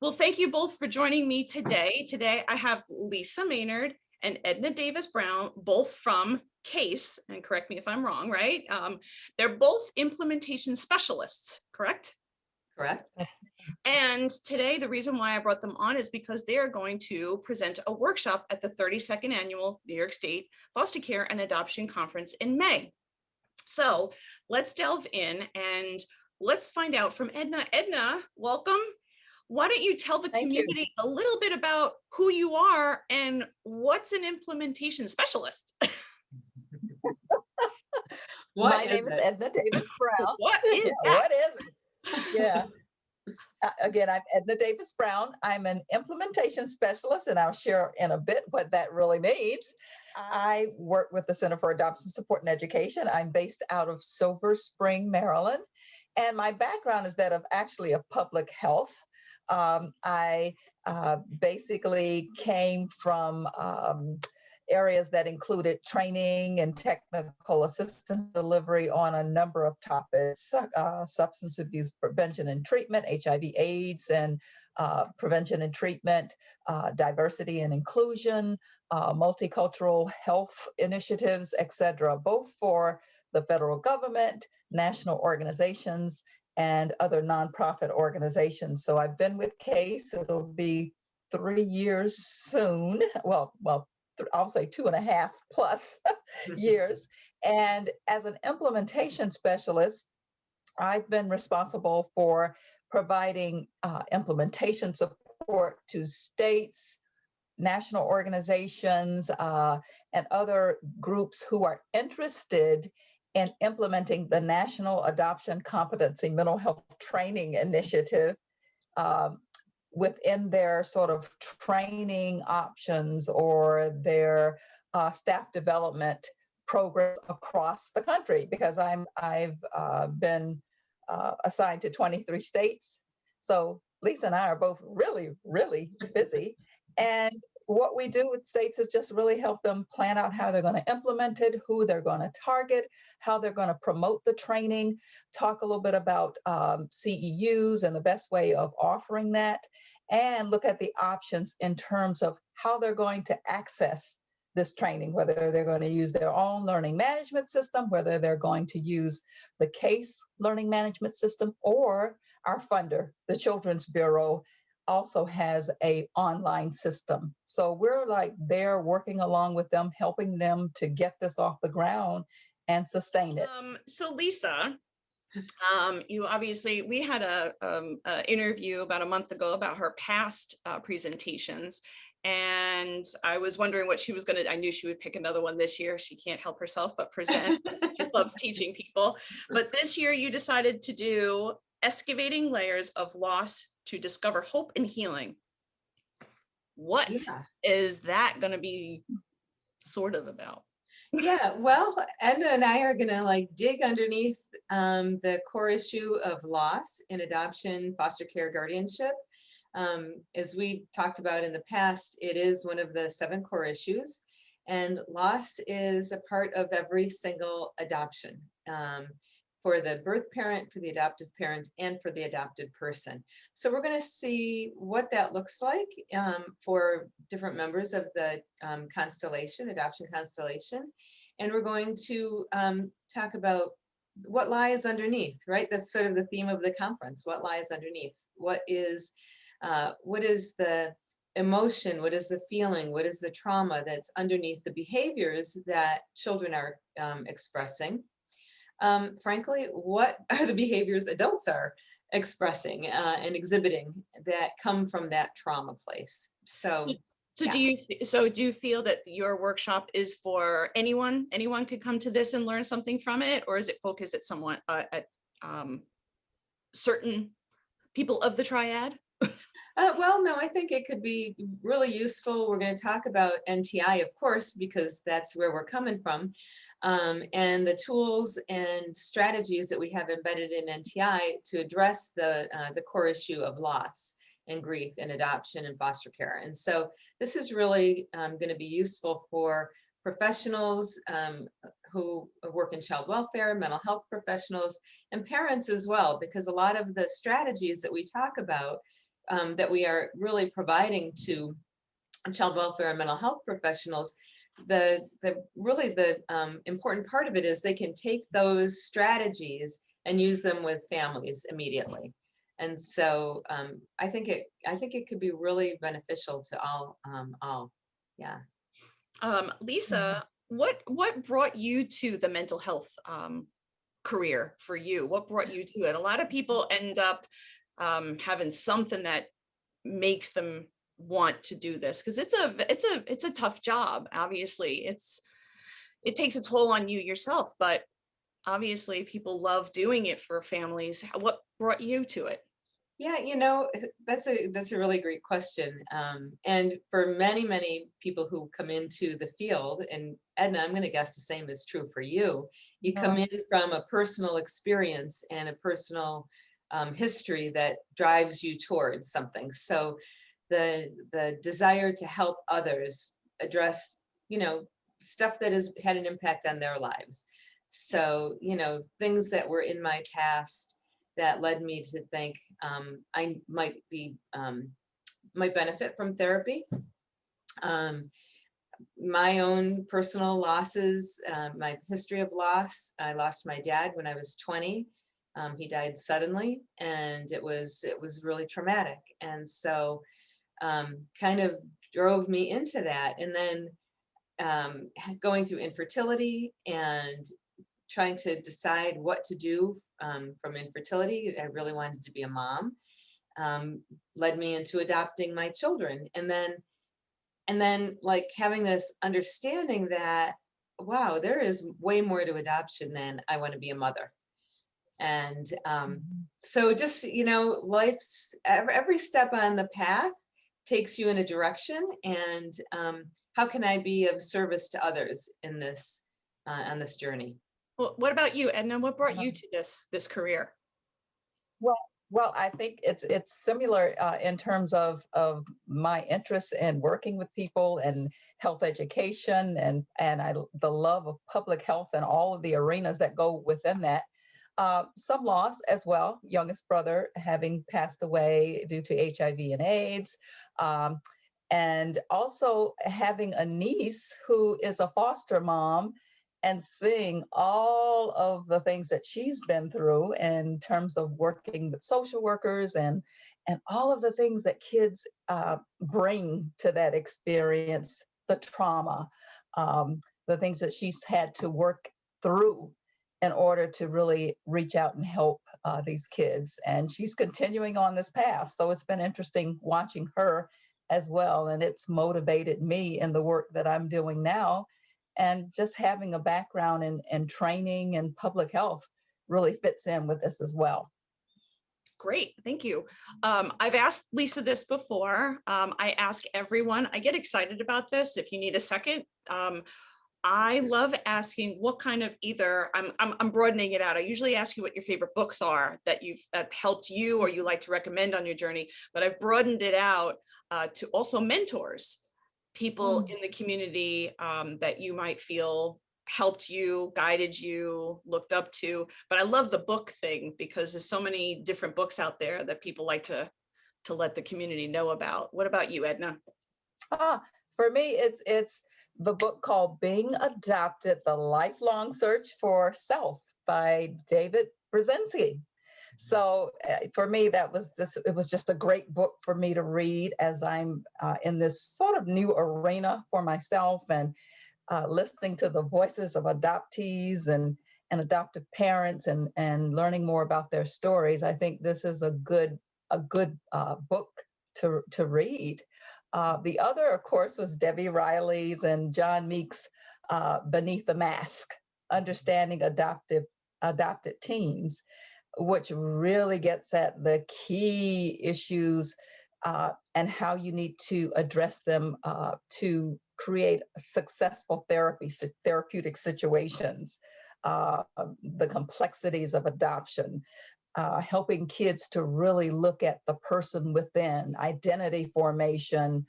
Well, thank you both for joining me today. Today, I have Lisa Maynard and Edna Davis Brown, both from CASE, and correct me if I'm wrong, right? They're both implementation specialists, correct? Correct. And today, the reason why I brought them on is because they are going to present a workshop at the 32nd Annual New York State Foster Care and Adoption Conference in May. So let's delve in and let's find out from Edna. Edna, welcome. Why don't you tell the community a little bit about who you are and what's an implementation specialist? My name is Edna Davis Brown. What is that? What is it? Yeah. Again, I'm Edna Davis Brown. I'm an implementation specialist, and I'll share in a bit what that really means. I work with the Center for Adoption Support and Education. I'm based out of Silver Spring, Maryland, and my background is that of actually of public health. I basically came from areas that included training and technical assistance delivery on a number of topics, substance abuse prevention and treatment, HIV/AIDS and prevention and treatment, diversity and inclusion, multicultural health initiatives, etc., both for the federal government, national organizations, and other nonprofit organizations. So I've been with CASE. It'll be 3 years soon. Well, I'll say 2.5 plus years. And as an implementation specialist, I've been responsible for providing implementation support to states, national organizations, and other groups who are interested in implementing the National Adoption Competency Mental Health Training Initiative within their sort of training options or their staff development programs across the country, because I've been assigned to 23 states. So Lisa and I are both really, really busy. And what we do with states is just really help them plan out how they're going to implement it, who they're going to target, how they're going to promote the training, talk a little bit about CEUs and the best way of offering that, and look at the options in terms of how they're going to access this training, whether they're going to use their own learning management system, whether they're going to use the CASE learning management system, or our funder, the Children's Bureau, also has an online system. So we're like there working along with them, helping them to get this off the ground and sustain it. So Lisa, you obviously, we had a interview about a month ago about her past presentations, and I was wondering what she was going to, I knew she would pick another one this year. She can't help herself but present. She loves teaching people. But this year you decided to do Excavating Layers of Loss to Discover Hope and Healing. What is that going to be sort of about? Yeah, well, Edna and I are going to dig underneath the core issue of loss in adoption, foster care, guardianship. As we talked about in the past, it is one of the 7 core issues, and loss is a part of every single adoption. For the birth parent, for the adoptive parent, and for the adopted person. So we're going to see what that looks like for different members of the constellation, adoption constellation. And we're going to talk about what lies underneath, right? That's sort of the theme of the conference. What lies underneath? What is the emotion? What is the feeling? What is the trauma that's underneath the behaviors that children are expressing? Frankly, what are the behaviors adults are expressing and exhibiting that come from that trauma place? So do you feel that your workshop is for anyone? Anyone could come to this and learn something from it, or is it focused at someone at certain people of the triad? Well, no, I think it could be really useful. We're going to talk about NTI, of course, because that's where we're coming from. And the tools and strategies that we have embedded in NTI to address the core issue of loss and grief in adoption and foster care. And so this is really going to be useful for professionals who work in child welfare, mental health professionals, and parents as well, because a lot of the strategies that we talk about that we are really providing to child welfare and mental health professionals, the really the important part of it is they can take those strategies and use them with families immediately. And so I think it could be really beneficial to all. Yeah. Lisa, what brought you to the mental health career for you? What brought you to it? A lot of people end up having something that makes them want to do this, because it's a tough job. Obviously, it takes a toll on you yourself, but obviously people love doing it for families. What brought you to it? Yeah, that's a really great question. And for many people who come into the field, and Edna, I'm going to guess the same is true for you. You come in from a personal experience and a personal history that drives you towards something. So the desire to help others address, stuff that has had an impact on their lives. So, things that were in my past that led me to think I might benefit from therapy. My own personal losses, my history of loss. I lost my dad when I was 20. He died suddenly, and it was really traumatic. And so kind of drove me into that. And then going through infertility and trying to decide what to do from infertility. I really wanted to be a mom. Led me into adopting my children. And then like having this understanding that, wow, there is way more to adoption than I want to be a mother. And so just, life's every step on the path takes you in a direction. And how can I be of service to others in this on this journey? Well, what about you, Edna? What brought you to this career? Well, I think it's similar in terms of my interest in working with people and health education and the love of public health and all of the arenas that go within that. Some loss as well. Youngest brother having passed away due to HIV and AIDS, and also having a niece who is a foster mom, and seeing all of the things that she's been through in terms of working with social workers and all of the things that kids bring to that experience, the trauma, the things that she's had to work through in order to really reach out and help these kids. And she's continuing on this path. So it's been interesting watching her as well. And it's motivated me in the work that I'm doing now. And just having a background in training and public health really fits in with this as well. Great, thank you. I've asked Lisa this before. I ask everyone, I get excited about this. If you need a second, I love asking what kind of I'm broadening it out. I usually ask you what your favorite books are that helped you or you like to recommend on your journey, but I've broadened it out to also mentors. People in the community that you might feel helped you, guided you, looked up to. But I love the book thing because there's so many different books out there that people like to let the community know about. What about you, Edna? For me, it's the book called Being Adopted, The Lifelong Search for Self by David Brzezinski. So for me, it was just a great book for me to read as I'm in this sort of new arena for myself and listening to the voices of adoptees and adoptive parents and learning more about their stories. I think this is a good book to read. The other, of course, was Debbie Riley's and John Meek's Beneath the Mask, Understanding Adopted Teens, which really gets at the key issues and how you need to address them to create successful therapeutic situations, the complexities of adoption, helping kids to really look at the person within, identity formation,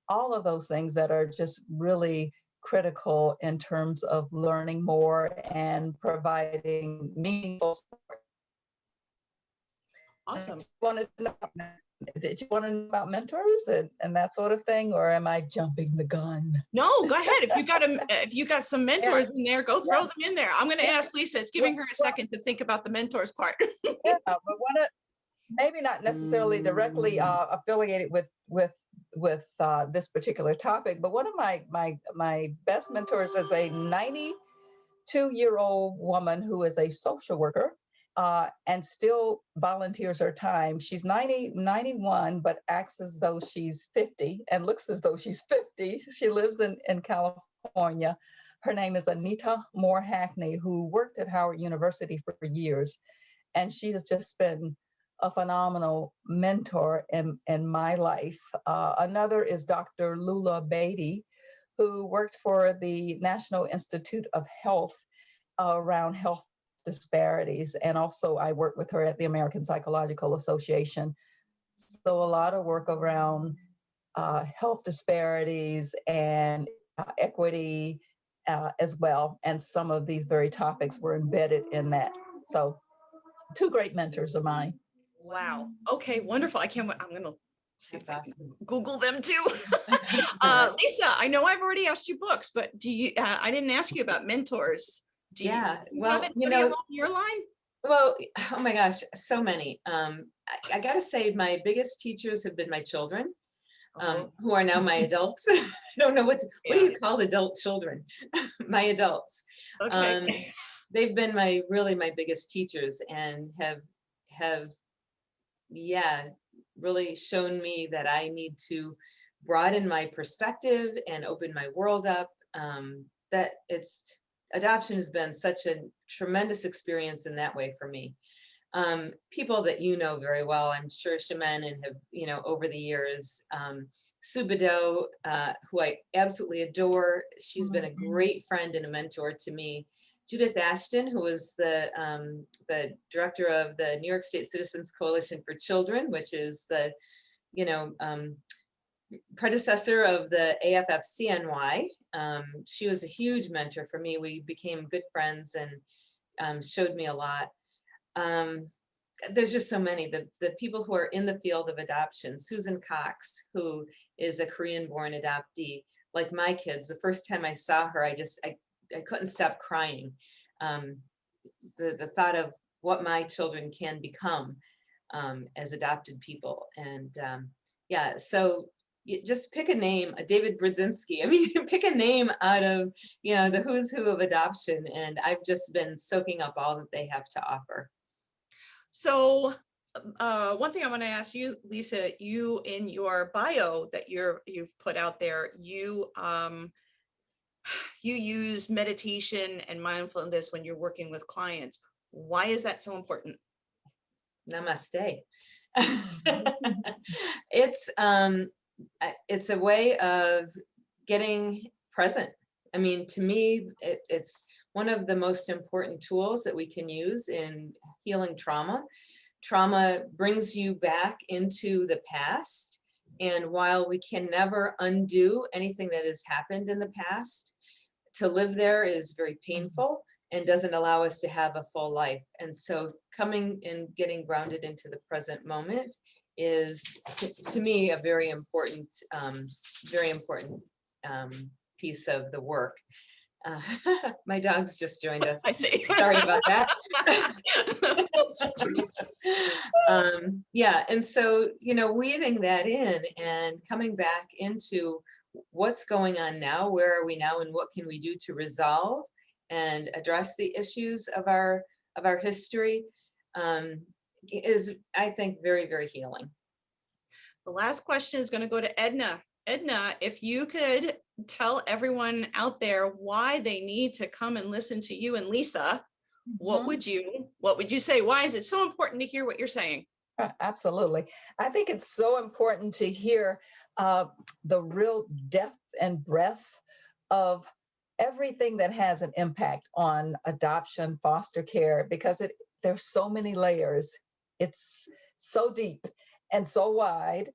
all of those things that are just really critical in terms of learning more and providing meaningful support. Awesome. I wanted to know did you want to know about mentors and that sort of thing, or am I jumping the gun? No, go ahead. If you got some mentors in there, go throw Yeah. them in there. I'm going to Yeah. ask Lisa. It's giving her a second to think about the mentors part. Yeah, but maybe not necessarily directly affiliated with this particular topic, but one of my best mentors is a 92-year-old woman who is a social worker and still volunteers her time. She's 91, but acts as though she's 50 and looks as though she's 50. She lives in California. Her name is Anita Moore Hackney, who worked at Howard University for years. And she has just been a phenomenal mentor in my life. Another is Dr. Lula Beatty, who worked for the National Institute of Health around health disparities. And also I worked with her at the American Psychological Association. So a lot of work around health disparities and equity as well. And some of these very topics were embedded in that. So 2 great mentors of mine. Wow. Okay, wonderful. I can't wait. I'm going to see if That's I awesome. can Google them too. Lisa, I know I've already asked you books, but do you, I didn't ask you about mentors. Do you, Yeah, do you well, have you anybody know, along your line? well, oh my gosh, so many. I gotta say, my biggest teachers have been my children, who are now my adults. I don't know what do you call adult children? My adults. Okay. They've been really my biggest teachers and have really shown me that I need to broaden my perspective and open my world up. That adoption has been such a tremendous experience in that way for me. People that you know very well, I'm sure, Shaman, and have, over the years, Sue Bideau, who I absolutely adore. She's been a great friend and a mentor to me. Judith Ashton, who was the director of the New York State Citizens Coalition for Children, which is the, predecessor of the AFFCNY. She was a huge mentor for me. We became good friends and showed me a lot. There's just so many. The people who are in the field of adoption. Susan Cox, who is a Korean-born adoptee, like my kids. The first time I saw her, I couldn't stop crying. The thought of what my children can become as adopted people. And so you just pick a name, David Brzezinski. I mean, pick a name out of, the who's who of adoption. And I've just been soaking up all that they have to offer. So one thing I want to ask you, Lisa, you in your bio that you've put out there, you use meditation and mindfulness when you're working with clients. Why is that so important? Namaste. It's a way of getting present. I mean, to me, it's one of the most important tools that we can use in healing trauma. Trauma brings you back into the past. And while we can never undo anything that has happened in the past, to live there is very painful and doesn't allow us to have a full life. And so coming and getting grounded into the present moment is, to me, a very important piece of the work. My dog's just joined us. I see. Sorry about that. And so, weaving that in and coming back into what's going on now, where are we now, and what can we do to resolve and address the issues of our history is, I think, very, very healing. The last question is going to go to Edna. Edna, if you could tell everyone out there why they need to come and listen to you and Lisa, what would you say? Why is it so important to hear what you're saying? Absolutely. I think it's so important to hear the real depth and breadth of everything that has an impact on adoption, foster care, because there's so many layers. It's so deep and so wide.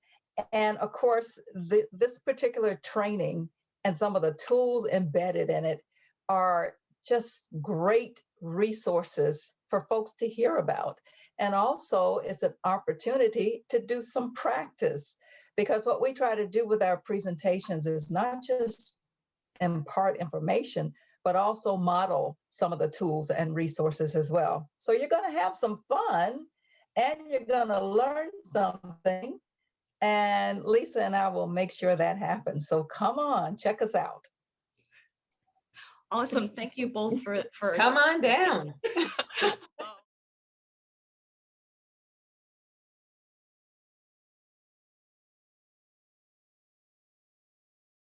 And of course, this particular training and some of the tools embedded in it are just great resources for folks to hear about. And also it's an opportunity to do some practice, because what we try to do with our presentations is not just impart information, but also model some of the tools and resources as well. So you're going to have some fun and you're going to learn something. And Lisa and I will make sure that happens. So come on, check us out. Awesome. Thank you both for Come on down.